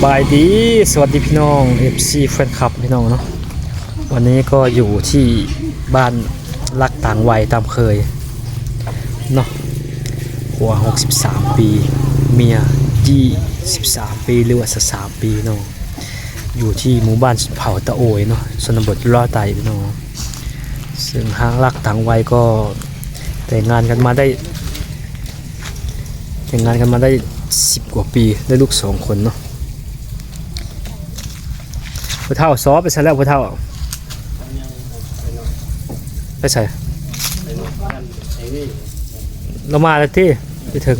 บายดีสวัสดีพี่น้อง FC แฟนคลับพี่น้องเนาะวันนี้ก็อยู่ที่บ้านรักต่างวัยตามเคยเนาะหัว63ปีเมีย23ปีหรือว่า3ปีเนาะอยู่ที่หมู่บ้านเผ่าตะโอยเนาะชนบทล่อไตพี่น้องซึ่งห้างรักต่างวัยก็แต่งงานกันมาได้10 กว่าปีได้ลูก2 คนเนาะผู้เฒ่าซอไปใส่แล้วผู้เฒ่าไปใส่เรามาแล้วที่ไปถึง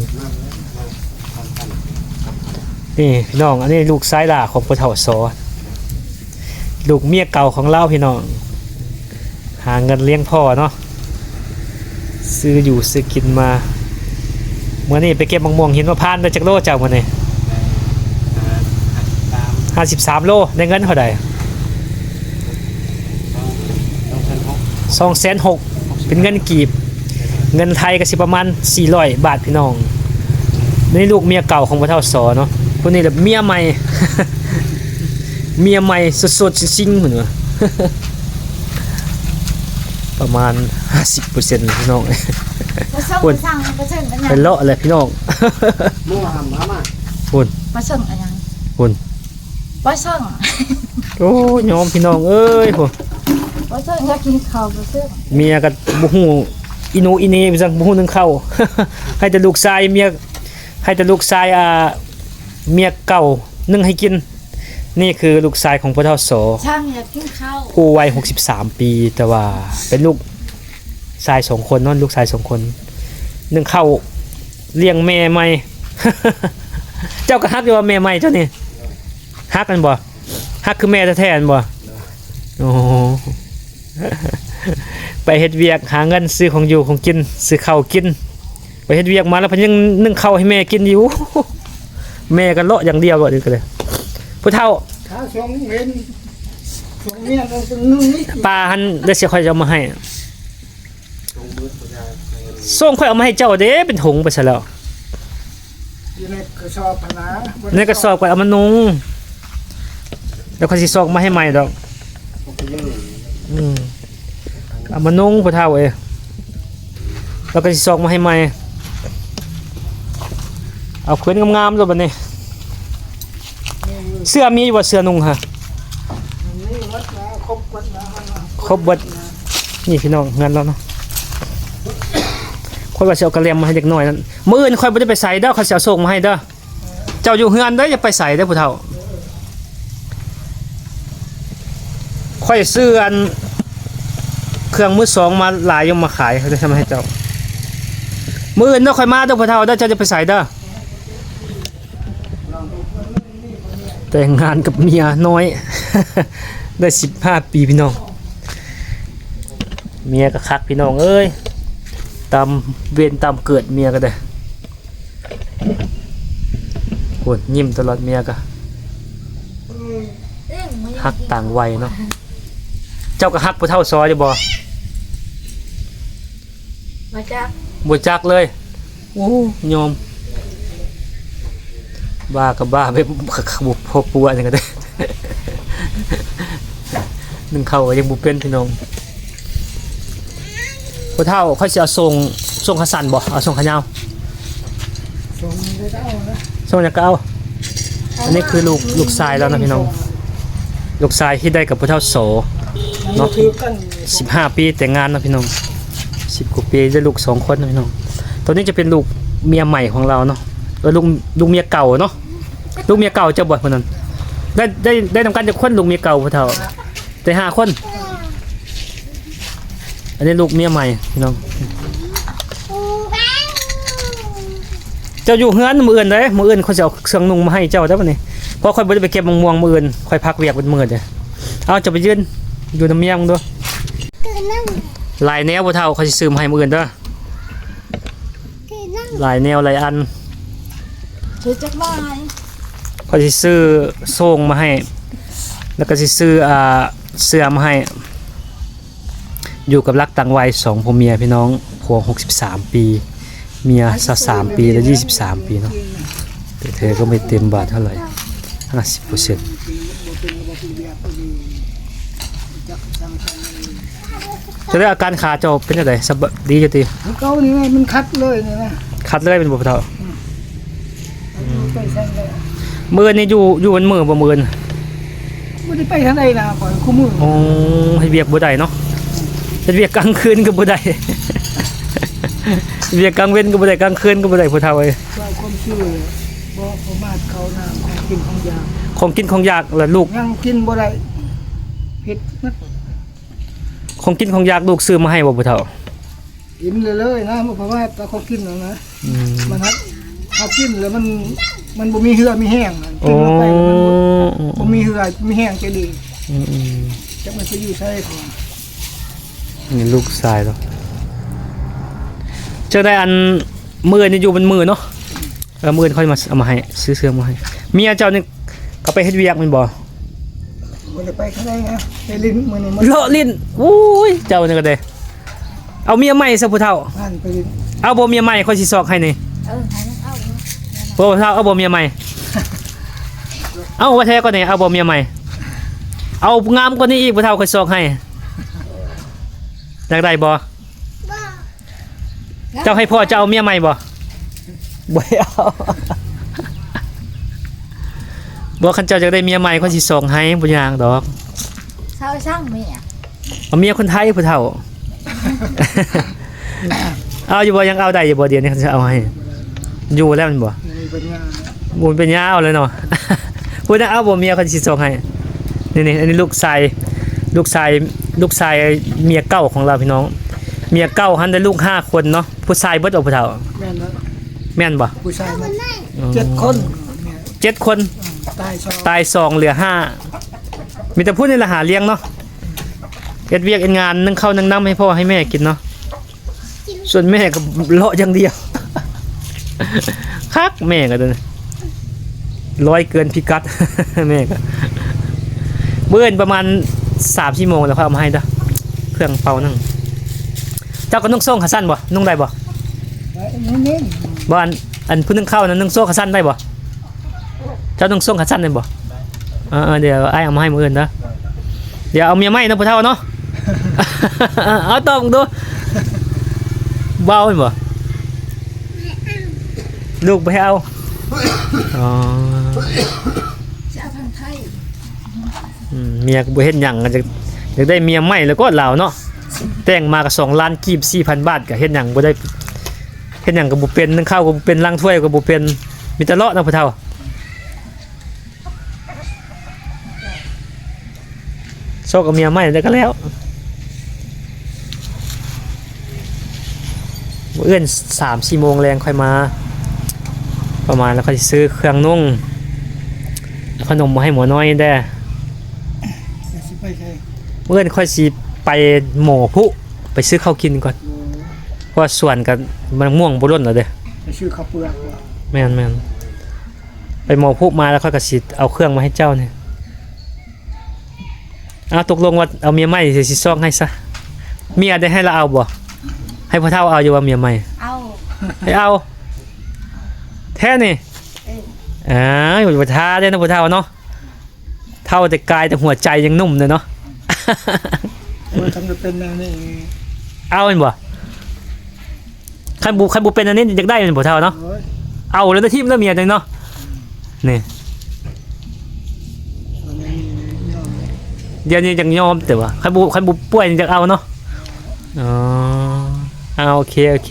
นี่พี่น้องอันนี้ลูกซ้ายหล่าของผู้เฒ่าซอลูกเมียเก่าของเราพี่น้องหาเงินเลี้ยงพ่อเนาะซื้ออยู่ซื้อกินมาเมื่อนี้ไปเก็บมะม่วงหินมะพร้าวได้จากโลเจ้ามื่อนี้53 โลได้เงินเท่าไหร่260,000เป็นเงินกีบเงินไทยก็สิประมาณ400 บาทพี่น้องนี่ลูกเมียเก่าของพระเฒ่าสอเนาะคนนี้แบบเมียใหม่ เมียใหม่สดๆซิ่งๆเหมือนว่าประมาณ 50% พี่น้องคนเป็นเลาะเลยพี่น้องมั่วหำมาคุณปลาเชิงอะไรคุณปลาเชิงโอ้ยอมพี่น้องเอ้ยโหปลาเชิงอยากกินข้าวปลาเชิงเมียกับบุหูอินูอินีไปสั่งบุหูนึงเข้า ให้แต่ลูกชายเมียให้แต่ลูกชายเมียเก่านึ่งให้กินนี่คือลูกชายของพ่อเฒ่าโสช่างอยากกินข้าวผู้วัย63 ปีแต่ว่าเป็นลูกชาย2 คนนั่นลูกชาย2 คนนึ่งเข้าเลี้ยงแม่ใหม่ เจ้าก็ฮักอยู่ว่าแม่ใหม่เจ้านี่ฮักกันบ่ฮักคือแม่แท้ๆบ่โอ้ไปเฮ็ดเวียกหาเงินซื้อของอยู่ของกินซื้อข้าวกินไปเฮ็ดเวียกมาแล้วเพิ่นยังนึ่งข้าวให้แม่กินอยู่ แม่ก็เลาะอย่างเดียวบ่นี่ก็เลยผู้เฒ่าส่งเงินส่งเมียต้องนึ่งนี่ป้าหันได้สิค่อยจะเอามาให้ส่งค่อยเอามาให้เจ้าเด้เป็นถุงไปซะแล้วอยู่ในกระสอบพนาในกระสอบก็เอามานุงแล้วค่อยสิซอกมาให้ใหม่ดอกเอามานุ่งผู้เฒ่าแล้วก็สิซอกมาให้ใหม่เอาคืนงามๆตัวบัดนี้เสื้อมีบ่เสื้อนุ่งฮะครบเบิดนี่พี่น้องงานเราเนาะค่อยว่าสิเอากระเลียมมาให้เด็กน้อยนั่นมื้ออื่นค่อยบ่ได้ไปใส่เด้อค่อยสิเอาส่งมาให้เด้อเจ้าอยู่เฮือนเด้ออย่าไปใส่เด้อผู้เฒ่าค่อยซื้ออันเครื่องมือ2มาหลายยมมาขายเขาจะทำให้เจ้ามื้ออื่นเด้อค่อยมาเด้อผู้เฒ่าเด้อเจ้าจะไปใส่เด้อแต่งงานกับเมียน้อย ได้15 ปีพี่น้องเมียก็คักพี่น้องเอ้ยตามเวรตามเกิดเมียก็ได้โหยิ้มตลอดเมียก็ฮักต่างวัยเนาะเจ้าก็ฮักผู้เฒ่าซอยอยู่บ่บ่จักเลยโอ้ยอมบ้ากับบ้าไปบุพปัวจังก็ได้ นึ่งเข้ายังบุเป็นพี่น้องผู้เฒ่าค่อยสิเอาส่งขสันบ่เอาส่งขยาวส่งจากเก้าอันนี้คือลูกชายแล้วนะพี่น้องลูกชายที่ได้กับผู้เฒ่าโสเนาะ15 ปีแต่งงานนะพี่น้อง10 กว่าปีได้ลูก2 คนนะพี่น้องตัวนี้จะเป็นลูกเมียใหม่ของเราเนาะลูกเมียเก่าเนาะลูกเมียเก่าจะบ่คนนั้นได้ทำการจะคนลูกเมียเก่าผู้เฒ่าแต่5 คนอันนี้ลูกเมียใหม่พี่น้องเจ้าอยู่เฮือนมื้ออื่นเด้มื้ออื่นเขาจะเอาเครื่องนุ่งมาให้เจ้าได้บ่นี่เพราะค่อยบ่ได้ไปเก็บมะม่วงมื้ออื่นค่อยพักเวียกเป็นมื้อเด้อเอาจะไปยืนอยู่น้ำเมียมึงดูลายแนวผู้เฒ่าเขาสิซื้อมาให้มื้ออื่นเด้อลายแนวลายอันซื้อจักลายเขาสิซื้อส่งมาให้แล้วก็สิซื้อเสื้อมาให้อยู่กับรักต่างวัย2ผัวเมียพี่น้องผัว63 ปีเมีย23 ปีและ23 ปีเนาะแต่เธอก็ไม่เต็มบาทเท่าไหร่ 50% บ่เป็นบ่เป็นเรียบบ่ดีจักจังซั่น จะได้อาการขาเจ้าเป็นจังไดสบายดีจังติ คือเก่านี่ไงมันคัดเลยนี่นะ คัดเลยเป็นบ่พ่อเฒ่า ไปซั่นเลย มื้อนี้อยู่มันมื้อบ่มื้อนี้ บ่ได้ไปทางใดนะก่อนคู่มือ อ๋อเฮ็ดเวียกบ่ได้เนาะเฮ็ดเวียกกลางคืนก็บ่ได้ เวียกกลางเว้นก็บ่ได้กลางคืนก็บ่ได้พ่อเฒ่าเอ้ย ว่าความชื่อบ่ประมาทเขาน้ำของกินของยา ของกินของอยากแล้วลูก ยังกินบ่ได้ผิดนัด ของกินของอยากลูกซื้อมาให้บ่พ่อเฒ่า กินเลยนะเพราะว่าตาเขากินแล้วนะ อืม มันฮัดเขากินแล้วมันบ่มีเหือมีแห้งนะกิ โอ้ นลงไปแล้วมันบ่มีเหือมีแห้งจะดี อืม จักมันสิอยู่ใส่ของ นี่ลูกชายเนาะเจอได้อันมื้อนี่อยู่บนมือเนาะมื้อนี้ค่อยมาเอามาให้ซื้อเสื้อมาให้เมียเจ้านี่ก็ไปเฮ็ดเวียกแม่นบ่ บ่ได้ไปข้างในนะไปลิ้นมื้อนี้มัน เลาะลิ้นโอ้ยเจ้านี่ก็ได้เอาเมียใหม่ซะผู้เฒ่า ผ่านไปลิ้น เอาบ่เมียใหม่ค่อยสิซอกให้นี่ ให้มันเอา บ่ผู้เฒ่าเอาบ่เมียใหม่เอาว่าแท้ก็นี่เอาบ่เมียใหม่เอางามกว่านี้อีกผู้เฒ่าค่อยซอกให้อยากได้บ่เจ้าให้พ่อเจ้าเอาเมียใหม่บ่บ่เอาบ่คันเจ้าอยากได้เมียใหม่ค่อยสิซอกให้บ่ยากดอก เศร้าช่างแม่ เอาเมียคนไทยผู้เฒ่า เอาอยู่บ่ยังเอาได้อยู่บ่เดี๋ยวนี้เขาจะเอาให้อยู่แล้วมันบ่ มีปัญญา บ่เป็นยาเอาเลยเนาะ พูดนะเอาบ่เมียเขาสิส่งให้นี่ๆอันนี้ลูกชายเมียเก่าของเราพี่น้องเมียเก่าหันได้ลูก5คนเนาะผู้ชายเบิดเอาผู้เฒ่า แม่นแล้ว แม่นบ่ ผู้ชายมัน7คนเนี่ย 7คน ตาย2 ตาย2เหลือ5มีแต่พูดนี่ล่ะหาเลี้ยงเนาะเฮ็ดเวียกเฮ็ดงานนึ่งข้าวนึ่งน้ำให้พ่อให้แม่กินเนาะส่วนแม่ก็เลาะอย่างเดียว คักแม่ก็เด้อร้อยเกินพิกัด แม่ก็เบิ่นประมาณ3 ชั่วโมงแล้วค่อยเอามาให้เด้อเครื่องเป่านั่งเจ้าก็นุ่งโซ่ขาสั้นบ่นุ่งได้บ่ นี่ บ่อันผู้นึ่งข้าวนั้นนุ่งโซ่ขาสั้นได้บ่เจ้านุ่งโซ่ขาสั้นได้บ่เดี๋ยวอ้ายเอามาให้มื้ออื่นเด้อเดี๋ยวเอาเมียใหม่เนาะพ่อเฒ่าเนาะ เอาต้องดูเบาเห็นบ่ลูกไปเอาอ๋อ จะเอาทางไทย เมียก็บ่เฮ็ดหยังก็จะอยากได้เมียใหม่แล้วก็ลาวเนาะแต่งมาก็2ล้านกีบ 4,000 บาทก็เฮ็ดหยังบ่ได้เฮ็ดหยังก็บ่เป็นนึ่งข้าวก็บ่เป็นล้างถ้วยก็บ่เป็นมีแต่เลาะเนาะพ่อเฒ่าโซกกับเมียใหม่ได้ก็แล้วเอื้อน 3-4 โมงแรงค่อยมาประมาณแล้วค่อยซื้อเครื่องนุ่งขนมมาให้หมอน้อยได้ สิไปใช่ เอื้อนค่อยสิไปหมอพุไปซื้อข้าวกินก่อนเพราะว่าส่วนกันมันม่วงบ่ล้นแล้วเด้อ ไปชื่อข้าวเปลือกว่ะ แม่นไปหมอพุมาแล้วค่อยก็สิเอาเครื่องมาให้เจ้าเนี่ยเอาตกลงว่าเอาเมียใหม่สิซ่องให้ซะเมียได้ให้เราเอาบ่ให้พ่อเฒ่าเอาอยู่ว่าเมียใหม่ เอา ให้เอาแท้นี่อยู่ประทาได้นะพ่อเฒ่าเนาะเท่าแต่กายแต่หัวใจยังนุ่มเลยเนาะ มันทำจะเป็นแนวนี้ เอาเป็นบ่คันบุเป็นอันนี้อยากได้เป็นพ่อเฒ่าเนาะ โอ้ย เอาแล้วได้ทีมแล้วเมียจังเนาะนี่ มันยังยอม เดี๋ยวนี้จังยอมแต่ว่าคันบุป่วยจังเอาเนาะอ๋อเอาโอเค